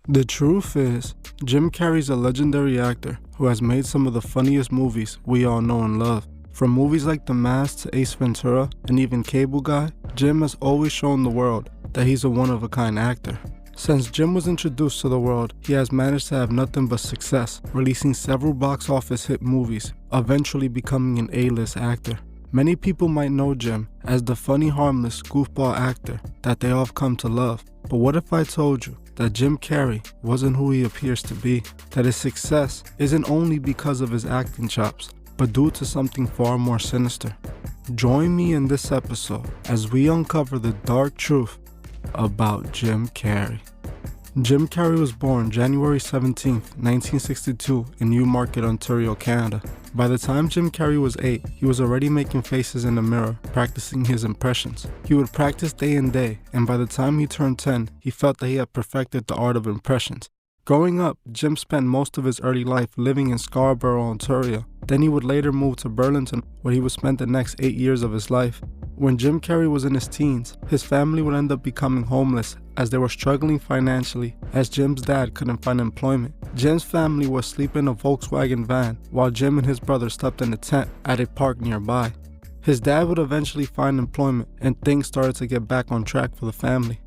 The truth is, Jim Carrey's a legendary actor who has made some of the funniest movies we all know and love. From movies like The Mask to Ace Ventura and even Cable Guy, Jim has always shown the world that he's a one-of-a-kind actor. Since Jim was introduced to the world, he has managed to have nothing but success, releasing several box office hit movies, eventually becoming an A-list actor. Many people might know Jim as the funny, harmless, goofball actor that they all have come to love. But what if I told you that Jim Carrey wasn't who he appears to be? That his success isn't only because of his acting chops, but due to something far more sinister. Join me in this episode as we uncover the dark truth about Jim Carrey. Jim Carrey was born January 17, 1962 in Newmarket, Ontario, Canada. By the time Jim Carrey was 8, he was already making faces in the mirror, practicing his impressions. He would practice day and day, and by the time he turned 10, he felt that he had perfected the art of impressions. Growing up, Jim spent most of his early life living in Scarborough, Ontario. Then he would later move to Burlington, where he would spend the next 8 years of his life. When Jim Carrey was in his teens, his family would end up becoming homeless as they were struggling financially, as Jim's dad couldn't find employment. Jim's family would sleep in a Volkswagen van while Jim and his brother slept in a tent at a park nearby. His dad would eventually find employment and things started to get back on track for the family.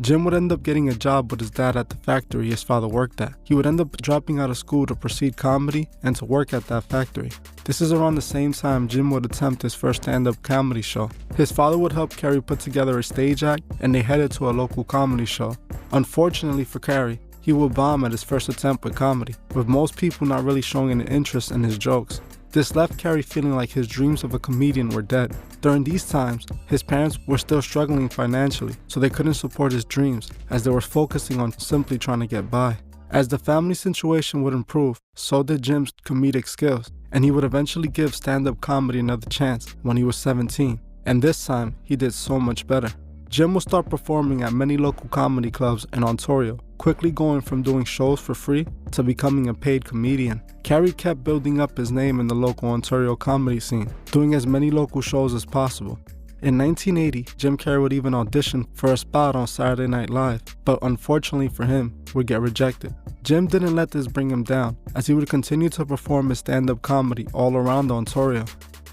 Jim would end up getting a job with his dad at the factory his father worked at. He would end up dropping out of school to proceed comedy and to work at that factory. This is around the same time Jim would attempt his first stand-up comedy show. His father would help Carrey put together a stage act and they headed to a local comedy show. Unfortunately for Carrey, he would bomb at his first attempt with comedy, with most people not really showing an interest in his jokes. This left Carrey feeling like his dreams of a comedian were dead. During these times, his parents were still struggling financially, so they couldn't support his dreams as they were focusing on simply trying to get by. As the family situation would improve, so did Jim's comedic skills, and he would eventually give stand-up comedy another chance when he was 17, and this time he did so much better. Jim would start performing at many local comedy clubs in Ontario, quickly going from doing shows for free to becoming a paid comedian. Carrey kept building up his name in the local Ontario comedy scene, doing as many local shows as possible. In 1980, Jim Carrey would even audition for a spot on Saturday Night Live, but unfortunately for him, would get rejected. Jim didn't let this bring him down, as he would continue to perform his stand-up comedy all around Ontario.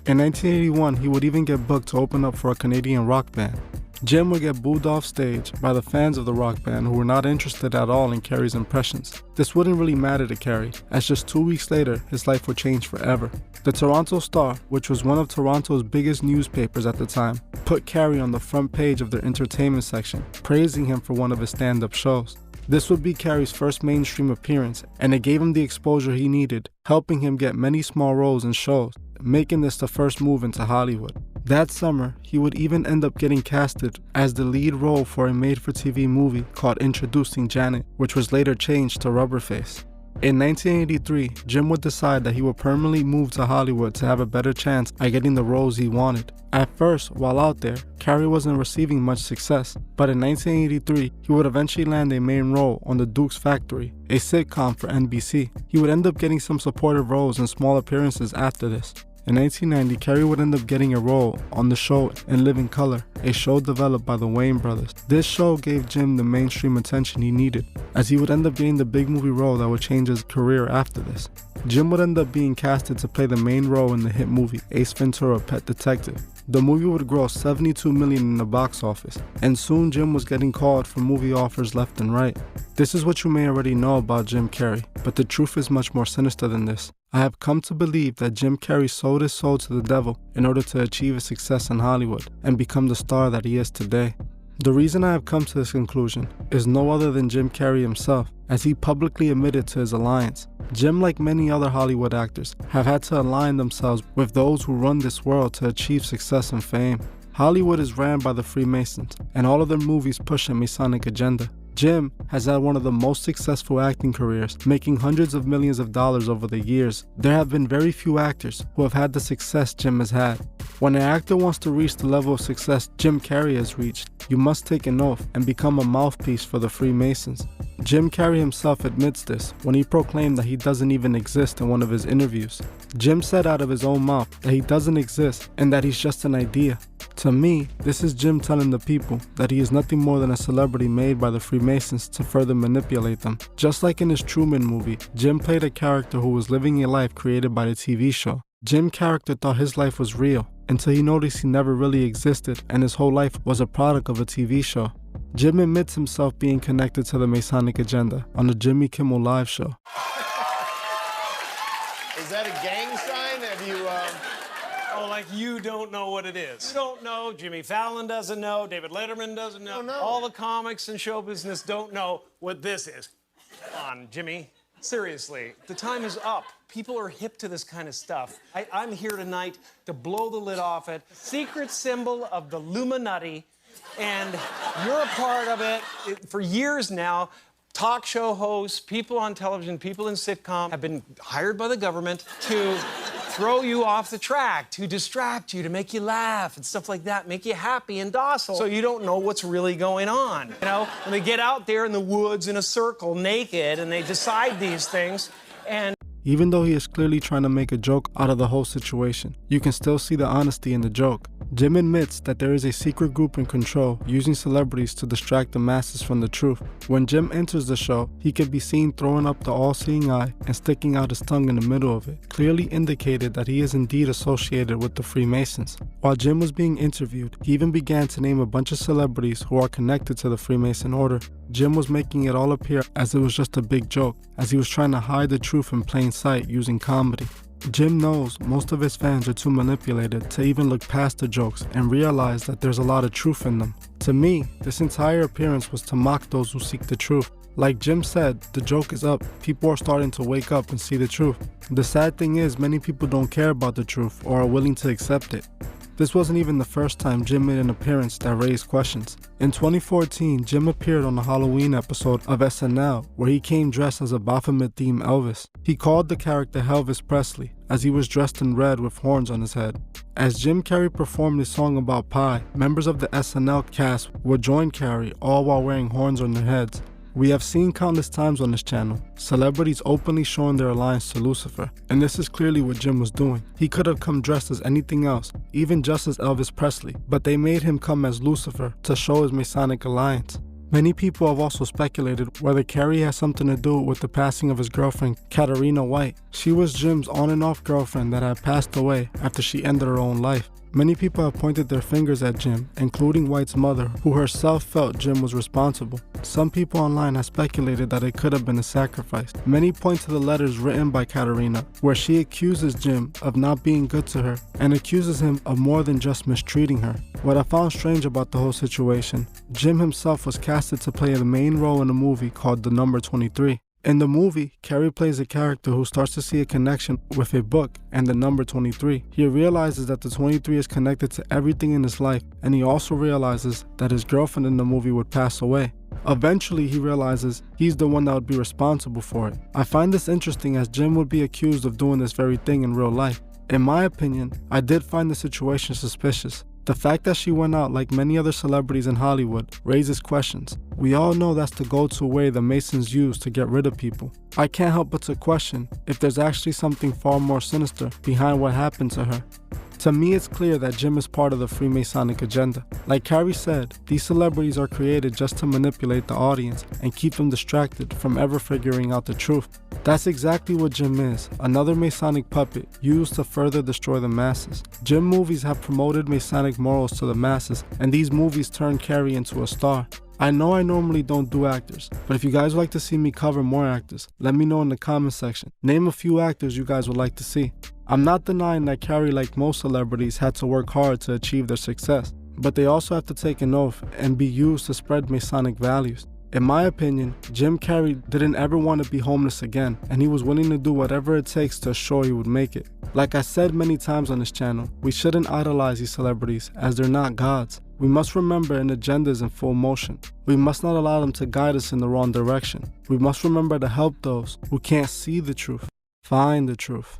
In 1981, he would even get booked to open up for a Canadian rock band. Jim would get booed off stage by the fans of the rock band who were not interested at all in Carrey's impressions. This wouldn't really matter to Carrey, as just 2 weeks later, his life would change forever. The Toronto Star, which was one of Toronto's biggest newspapers at the time, put Carrey on the front page of their entertainment section, praising him for one of his stand-up shows. This would be Carrey's first mainstream appearance, and it gave him the exposure he needed, helping him get many small roles in shows, making this the first move into Hollywood. That summer, he would even end up getting casted as the lead role for a made-for-TV movie called Introducing Janet, which was later changed to Rubberface. In 1983, Jim would decide that he would permanently move to Hollywood to have a better chance at getting the roles he wanted. At first, while out there, Carrey wasn't receiving much success, but in 1983, he would eventually land a main role on The Duke's Factory, a sitcom for NBC. He would end up getting some supportive roles and small appearances after this. In 1990, Carrey would end up getting a role on the show In Living Color, a show developed by the Wayans brothers. This show gave Jim the mainstream attention he needed, as he would end up getting the big movie role that would change his career after this. Jim would end up being casted to play the main role in the hit movie Ace Ventura: Pet Detective. The movie would gross $72 million in the box office, and soon Jim was getting called for movie offers left and right. This is what you may already know about Jim Carrey, but the truth is much more sinister than this. I have come to believe that Jim Carrey sold his soul to the devil in order to achieve his success in Hollywood and become the star that he is today. The reason I have come to this conclusion is no other than Jim Carrey himself, as he publicly admitted to his alliance. Jim, like many other Hollywood actors, have had to align themselves with those who run this world to achieve success and fame. Hollywood is ran by the Freemasons, and all of their movies push a Masonic agenda. Jim has had one of the most successful acting careers, making hundreds of millions of dollars over the years. There have been very few actors who have had the success Jim has had. When an actor wants to reach the level of success Jim Carrey has reached, you must take an oath and become a mouthpiece for the Freemasons. Jim Carrey himself admits this when he proclaimed that he doesn't even exist in one of his interviews. Jim said out of his own mouth that he doesn't exist and that he's just an idea. To me, this is Jim telling the people that he is nothing more than a celebrity made by the Freemasons to further manipulate them. Just like in his Truman movie, Jim played a character who was living a life created by the TV show. Jim's character thought his life was real until he noticed he never really existed and his whole life was a product of a TV show. Jim admits himself being connected to the Masonic agenda on the Jimmy Kimmel Live show. Is that a gang sign? Have you, Oh, like you don't know what it is. You don't know. Jimmy Fallon doesn't know. David Letterman doesn't know. Oh, no. All the comics and show business don't know what this is. Come on, Jimmy. Seriously, the time is up. People are hip to this kind of stuff. I'm here tonight to blow the lid off it. Secret symbol of the Illuminati, and you're a part of it for years now. Talk show hosts, people on television, people in sitcom have been hired by the government to throw you off the track, to distract you, to make you laugh and stuff like that, make you happy and docile so you don't know what's really going on. You know, when they get out there in the woods in a circle naked and they decide these things and... Even though he is clearly trying to make a joke out of the whole situation, you can still see the honesty in the joke. Jim admits that there is a secret group in control using celebrities to distract the masses from the truth. When Jim enters the show, he can be seen throwing up the all-seeing eye and sticking out his tongue in the middle of it, clearly indicated that he is indeed associated with the Freemasons. While Jim was being interviewed, he even began to name a bunch of celebrities who are connected to the Freemason order. Jim was making it all appear as it was just a big joke, as he was trying to hide the truth in plain sight using comedy. Jim knows most of his fans are too manipulated to even look past the jokes and realize that there's a lot of truth in them. To me, this entire appearance was to mock those who seek the truth. Like Jim said, the joke is up, people are starting to wake up and see the truth. The sad thing is, many people don't care about the truth or are willing to accept it. This wasn't even the first time Jim made an appearance that raised questions. In 2014, Jim appeared on the Halloween episode of SNL, where he came dressed as a Baphomet-themed Elvis. He called the character Elvis Presley, as he was dressed in red with horns on his head. As Jim Carrey performed his song about pie, members of the SNL cast would join Carrey, all while wearing horns on their heads. We have seen countless times on this channel, celebrities openly showing their alliance to Lucifer, and this is clearly what Jim was doing. He could have come dressed as anything else, even just as Elvis Presley, but they made him come as Lucifer to show his Masonic alliance. Many people have also speculated whether Carrey has something to do with the passing of his girlfriend, Katarina White. She was Jim's on and off girlfriend that had passed away after she ended her own life. Many people have pointed their fingers at Jim, including White's mother, who herself felt Jim was responsible. Some people online have speculated that it could have been a sacrifice. Many point to the letters written by Katarina, where she accuses Jim of not being good to her and accuses him of more than just mistreating her. What I found strange about the whole situation, Jim himself was casted to play the main role in a movie called The Number 23. In the movie, Carrey plays a character who starts to see a connection with a book and the number 23. He realizes that the 23 is connected to everything in his life, and he also realizes that his girlfriend in the movie would pass away. Eventually, he realizes he's the one that would be responsible for it. I find this interesting as Jim would be accused of doing this very thing in real life. In my opinion, I did find the situation suspicious. The fact that she went out like many other celebrities in Hollywood raises questions. We all know that's the go-to way the Masons use to get rid of people. I can't help but to question if there's actually something far more sinister behind what happened to her. To me, it's clear that Jim is part of the Freemasonic agenda. Like Carrey said, these celebrities are created just to manipulate the audience and keep them distracted from ever figuring out the truth. That's exactly what Jim is, another Masonic puppet used to further destroy the masses. Jim movies have promoted Masonic morals to the masses, and these movies turn Carrey into a star. I know I normally don't do actors, but if you guys would like to see me cover more actors, let me know in the comment section. Name a few actors you guys would like to see. I'm not denying that Carrey, like most celebrities, had to work hard to achieve their success, but they also have to take an oath and be used to spread Masonic values. In my opinion, Jim Carrey didn't ever want to be homeless again, and he was willing to do whatever it takes to assure he would make it. Like I said many times on this channel, we shouldn't idolize these celebrities as they're not gods. We must remember an agenda is in full motion. We must not allow them to guide us in the wrong direction. We must remember to help those who can't see the truth find the truth.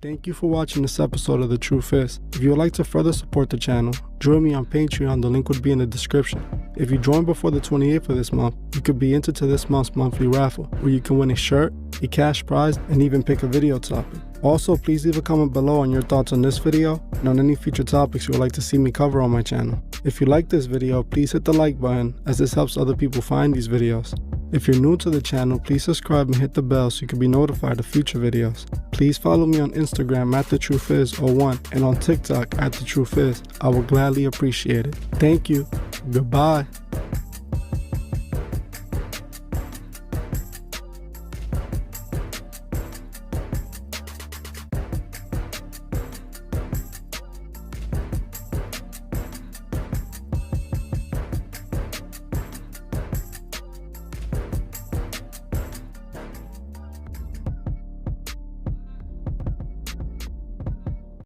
Thank you for watching this episode of The Truth Is. If you would like to further support the channel, join me on Patreon. The link would be in the description. If you join before the 28th of this month, you could be entered to this month's monthly raffle, where you can win a shirt, a cash prize, and even pick a video topic. Also, please leave a comment below on your thoughts on this video and on any future topics you would like to see me cover on my channel. If you like this video, please hit the like button, as this helps other people find these videos. If you're new to the channel, please subscribe and hit the bell so you can be notified of future videos. Please follow me on Instagram at TheTruthIs01 and on TikTok at TheTruthIs. I will gladly appreciate it. Thank you. Goodbye.